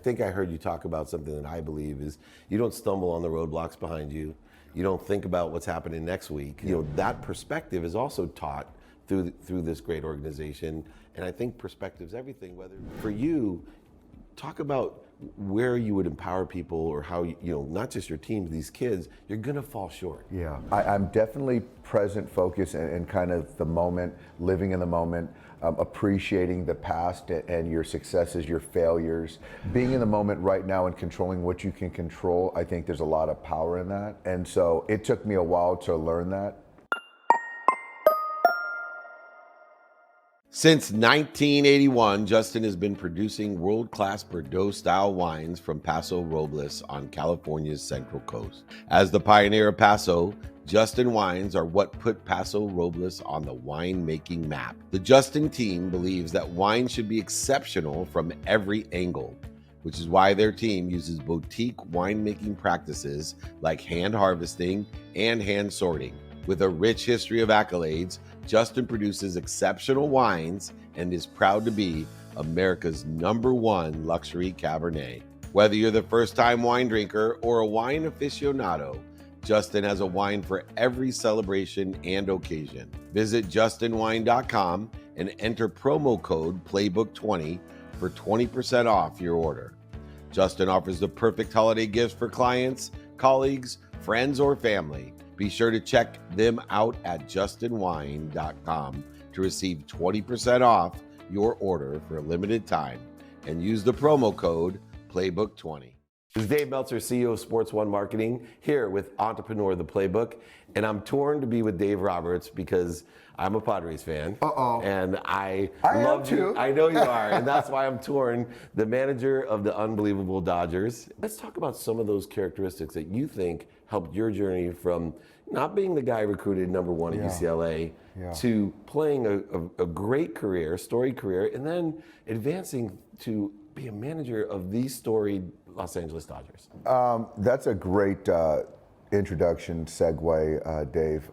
think I heard you talk about something that I believe is you don't stumble on the roadblocks behind you. You don't think about what's happening next week. You know, that perspective is also taught through this great organization. And I think perspective's everything. Whether for you, talk about where you would empower people, or how, you know, not just your teams, these kids, you're gonna fall short. Yeah, I'm definitely present, focused, and kind of the moment, living in the moment, appreciating the past and your successes, your failures. Being in the moment right now and controlling what you can control, I think there's a lot of power in that. And so it took me a while to learn that. Since 1981, Justin has been producing world-class Bordeaux-style wines from Paso Robles on California's Central Coast. As the pioneer of Paso, Justin wines are what put Paso Robles on the wine-making map. The Justin team believes that wine should be exceptional from every angle, which is why their team uses boutique winemaking practices like hand harvesting and hand sorting. With a rich history of accolades, Justin produces exceptional wines and is proud to be America's #1 luxury Cabernet. Whether you're the first-time wine drinker or a wine aficionado, Justin has a wine for every celebration and occasion. Visit justinwine.com and enter promo code Playbook20 for 20% off your order. Justin offers the perfect holiday gifts for clients, colleagues, friends, or family. Be sure to check them out at justinwine.com to receive 20% off your order for a limited time and use the promo code Playbook20. This is Dave Meltzer, CEO of Sports One Marketing, here with Entrepreneur the Playbook. And I'm torn to be with Dave Roberts because I'm a Padres fan. And I love am you. too. I know you are. And that's why I'm torn. The manager of the unbelievable Dodgers. Let's talk about some of those characteristics that you think helped your journey from not being the guy recruited #1 at UCLA to playing a great career, storied career, and then advancing to be a manager of the storied Los Angeles Dodgers. That's a great introduction, segue, Dave.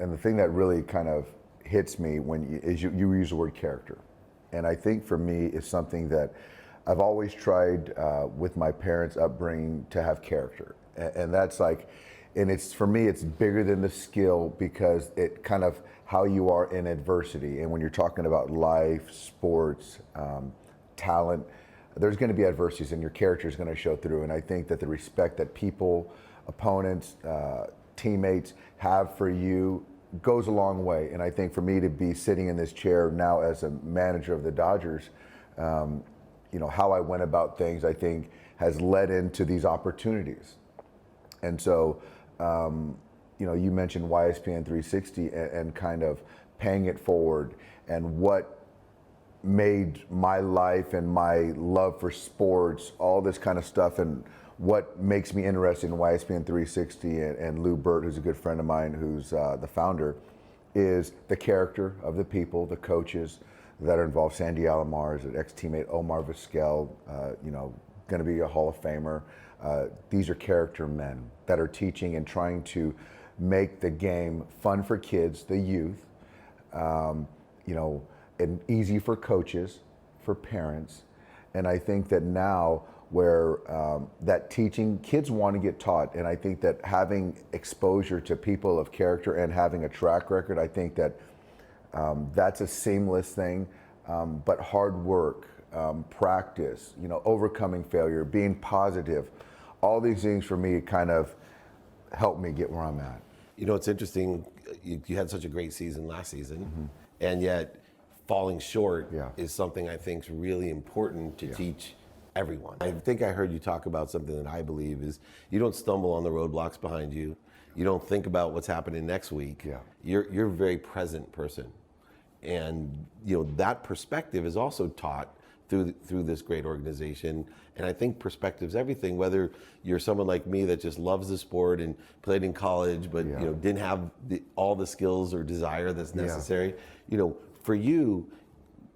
And the thing that really kind of hits me is you use the word character. And I think for me it's something that I've always tried with my parents' upbringing to have character. And that's like, and it's, for me, it's bigger than the skill, because it kind of how you are in adversity. And when you're talking about life, sports, talent, there's going to be adversities and your character is going to show through. And I think that the respect that people, opponents, teammates have for you goes a long way. And I think for me to be sitting in this chair now as a manager of the Dodgers, you know, how I went about things, I think has led into these opportunities. And so, you know, you mentioned YSPN 360 and kind of paying it forward, and what made my life and my love for sports, all this kind of stuff, and what makes me interested in YSPN 360 and Lou Burt, who's a good friend of mine, who's the founder, is the character of the people, the coaches that are involved. Sandy Alomar, an ex-teammate, Omar Vizquel, you know, going to be a Hall of Famer. These are character men that are teaching and trying to make the game fun for kids, the youth, you know, and easy for coaches, for parents. And I think that now where that teaching, kids want to get taught. And I think that having exposure to people of character and having a track record, I think that that's a seamless thing, but hard work, practice, you know, overcoming failure, being positive, all these things for me kind of helped me get where I'm at. You know, it's interesting, you had such a great season last season, and yet falling short is something I think is really important to teach everyone. I think I heard you talk about something that I believe is you don't stumble on the roadblocks behind you. You don't think about what's happening next week. You're a very present person. And you know, that perspective is also taught through this great organization. And I think perspective's everything, whether you're someone like me that just loves the sport and played in college, but you know, didn't have all the skills or desire that's necessary. You know, for you,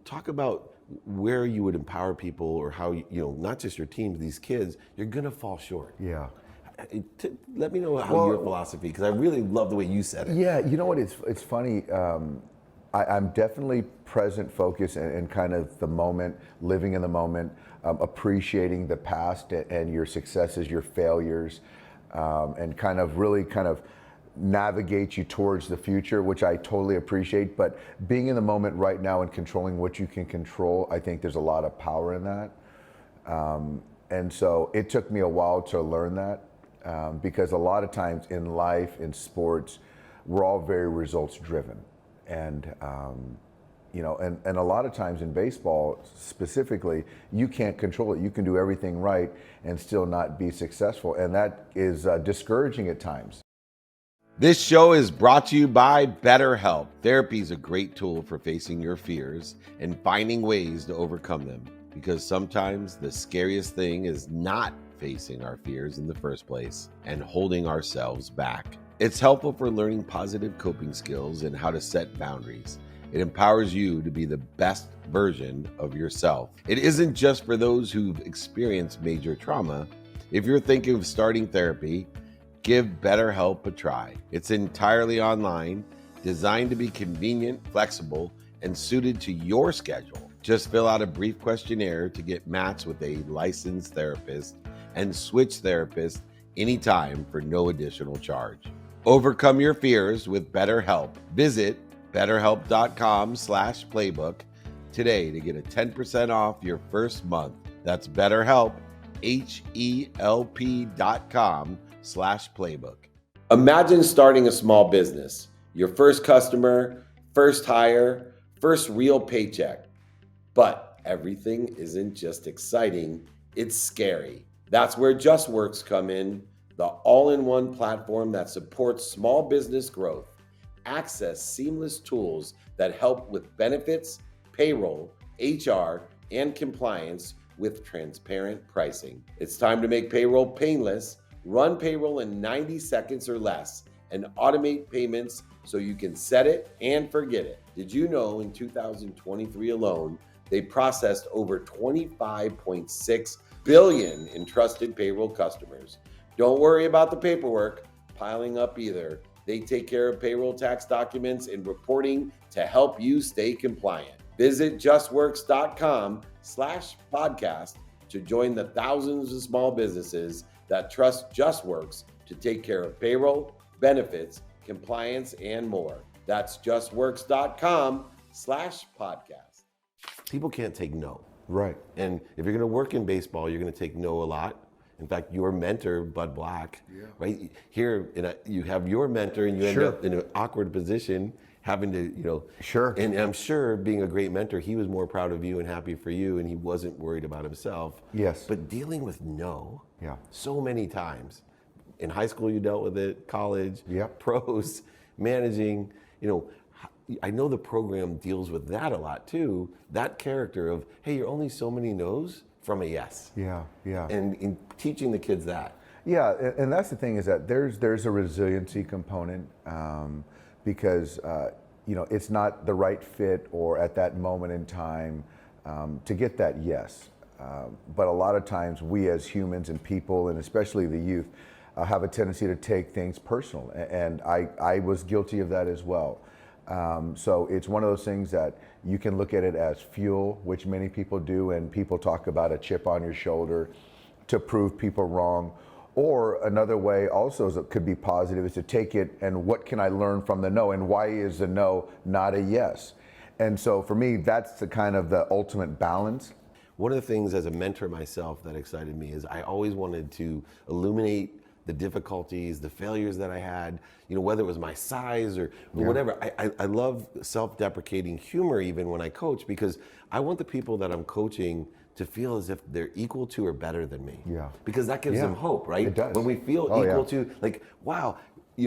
talk about where you would empower people, or how, you know, not just your teams, these kids, you're gonna fall short. Let me know how your philosophy, because I really love the way you said it. Yeah, you know what, it's funny. I'm definitely present, focused, and kind of the moment, living in the moment, appreciating the past and your successes, your failures, and kind of really kind of navigate you towards the future, which I totally appreciate. But being in the moment right now and controlling what you can control, I think there's a lot of power in that. And so it took me a while to learn that, because a lot of times in life, in sports, we're all very results driven. And and a lot of times in baseball specifically, you can't control it. You can do everything right and still not be successful, and that is discouraging at times. This show is brought to you by BetterHelp. Therapy is a great tool for facing your fears and finding ways to overcome them, because sometimes the scariest thing is not facing our fears in the first place and holding ourselves back. It's helpful for learning positive coping skills and how to set boundaries. It empowers you to be the best version of yourself. It isn't just for those who've experienced major trauma. If you're thinking of starting therapy, give BetterHelp a try. It's entirely online, designed to be convenient, flexible, and suited to your schedule. Just fill out a brief questionnaire to get matched with a licensed therapist and switch therapists anytime for no additional charge. Overcome your fears with BetterHelp. Visit BetterHelp.com/playbook today to get a 10% off your first month. That's BetterHelp, HELP.com/playbook. Imagine starting a small business, your first customer, first hire, first real paycheck. But everything isn't just exciting, it's scary. That's where JustWorks come in, the all-in-one platform that supports small business growth. Access seamless tools that help with benefits, payroll, HR, and compliance with transparent pricing. It's time to make payroll painless, run payroll in 90 seconds or less, and automate payments so you can set it and forget it. Did you know in 2023 alone, they processed over 25.6 billion in trusted payroll customers? Don't worry about the paperwork piling up either. They take care of payroll tax documents and reporting to help you stay compliant. Visit justworks.com/podcast to join the thousands of small businesses that trust JustWorks to take care of payroll, benefits, compliance, and more. That's justworks.com/podcast. People can't take no. Right. And if you're going to work in baseball, you're going to take no a lot. In fact, your mentor, Bud Black, right here, you have your mentor, and you end up in an awkward position having to, Sure. And I'm sure, being a great mentor, he was more proud of you and happy for you, and he wasn't worried about himself. Yes. But dealing with so many times. In high school, you dealt with it, college, pros, managing, I know the program deals with that a lot too. That character of, hey, you're only so many no's from a yes. Yeah. And in teaching the kids that. Yeah, and that's the thing, is that there's a resiliency component, because it's not the right fit or at that moment in time to get that yes. But a lot of times we as humans and people, and especially the youth, have a tendency to take things personal, and I was guilty of that as well. So it's one of those things that you can look at it as fuel, which many people do, and people talk about a chip on your shoulder to prove people wrong. Or another way also is, it could be positive, is to take it and what can I learn from the no, and why is the no not a yes? And so for me, that's the kind of the ultimate balance. One of the things as a mentor myself that excited me is I always wanted to illuminate the difficulties, the failures that I had, whether it was my size or whatever. I love self-deprecating humor even when I coach, because I want the people that I'm coaching to feel as if they're equal to or better than me. Yeah. Because that gives them hope, right? It does. When we feel equal to, like, wow,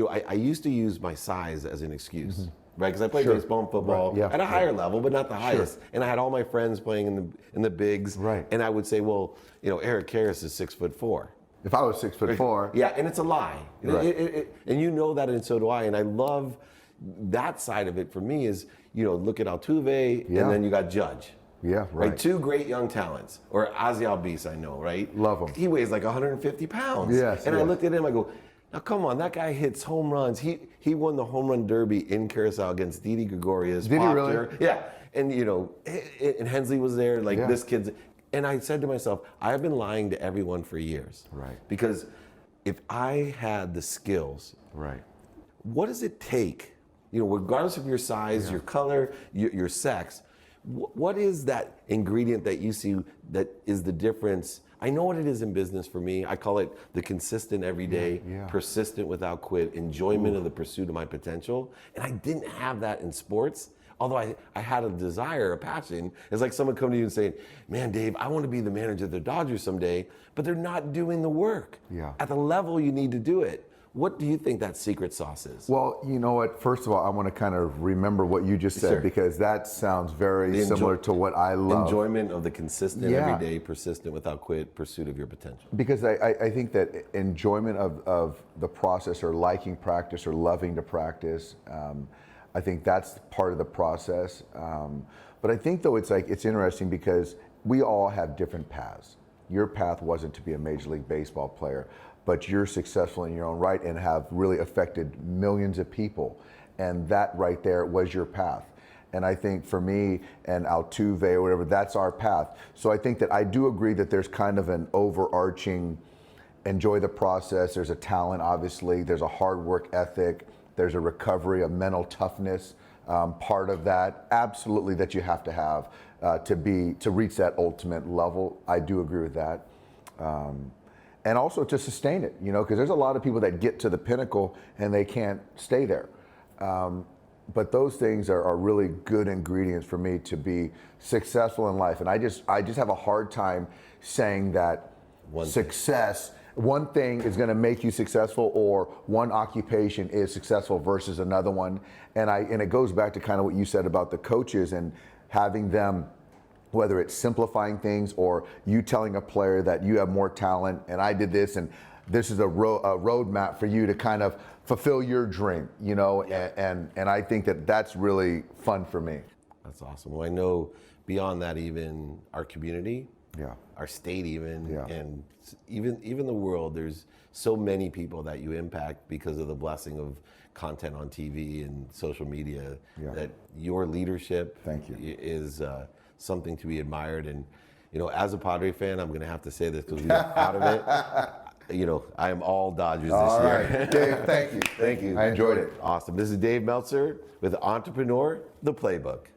I used to use my size as an excuse. Right, because I played baseball and football at a higher level, but not the highest. And I had all my friends playing in the bigs. Right. And I would say, well, Eric Harris is 6'4". If I was 6'4". Yeah, and it's a lie. Right. And you know that, and so do I. And I love that side of it. For me is, look at Altuve, and then you got Judge. Yeah, right. Two great young talents. Or Ozzy Albies, I know, right? Love him. He weighs like 150 pounds. Yes. And I looked at him, I go, Now, come on, that guy hits home runs. He won the home run derby in Curacao against Didi Gregorius. Did he really? Yeah. And, and Hensley was there, like this kid's. And I said to myself, I have been lying to everyone for years. Right. Because if I had the skills, right, what does it take, regardless of your size, your color, your sex, what is that ingredient that you see that is the difference? I know what it is in business for me. I call it the consistent everyday, persistent without quit, enjoyment of the pursuit of my potential. And I didn't have that in sports. Although I had a desire, a passion. It's like someone coming to you and saying, man, Dave, I want to be the manager of the Dodgers someday, but they're not doing the work at the level you need to do it. What do you think that secret sauce is? Well, you know what? First of all, I want to kind of remember what you just said because that sounds very similar to what I love. Enjoyment of the consistent, everyday, persistent, without quit pursuit of your potential. Because I think that enjoyment of the process or liking practice or loving to practice, I think that's part of the process. But I think though it's interesting because we all have different paths. Your path wasn't to be a Major League Baseball player, but you're successful in your own right and have really affected millions of people. And that right there was your path. And I think for me and Altuve or whatever, that's our path. So I think that I do agree that there's kind of an overarching enjoy the process. There's a talent, obviously. There's a hard work ethic. There's a recovery, a mental toughness part of that. Absolutely that you have to have to reach that ultimate level. I do agree with that. And also to sustain it, because there's a lot of people that get to the pinnacle and they can't stay there. But those things are really good ingredients for me to be successful in life. And I just have a hard time saying that one thing is going to make you successful or one occupation is successful versus another one. And it goes back to kind of what you said about the coaches and having them, whether it's simplifying things or you telling a player that you have more talent and I did this and this is a roadmap for you to kind of fulfill your dream, and I think that that's really fun for me. That's awesome. Well, I know beyond that, even our community, our state and even the world, there's so many people that you impact because of the blessing of content on TV and social media that your leadership is something to be admired. And, as a Padre fan, I'm going to have to say this because we are out of it. I am all Dodgers this year. Right. Dave, thank you. Thank you. I enjoyed it. Awesome. This is Dave Meltzer with Entrepreneur, the Playbook.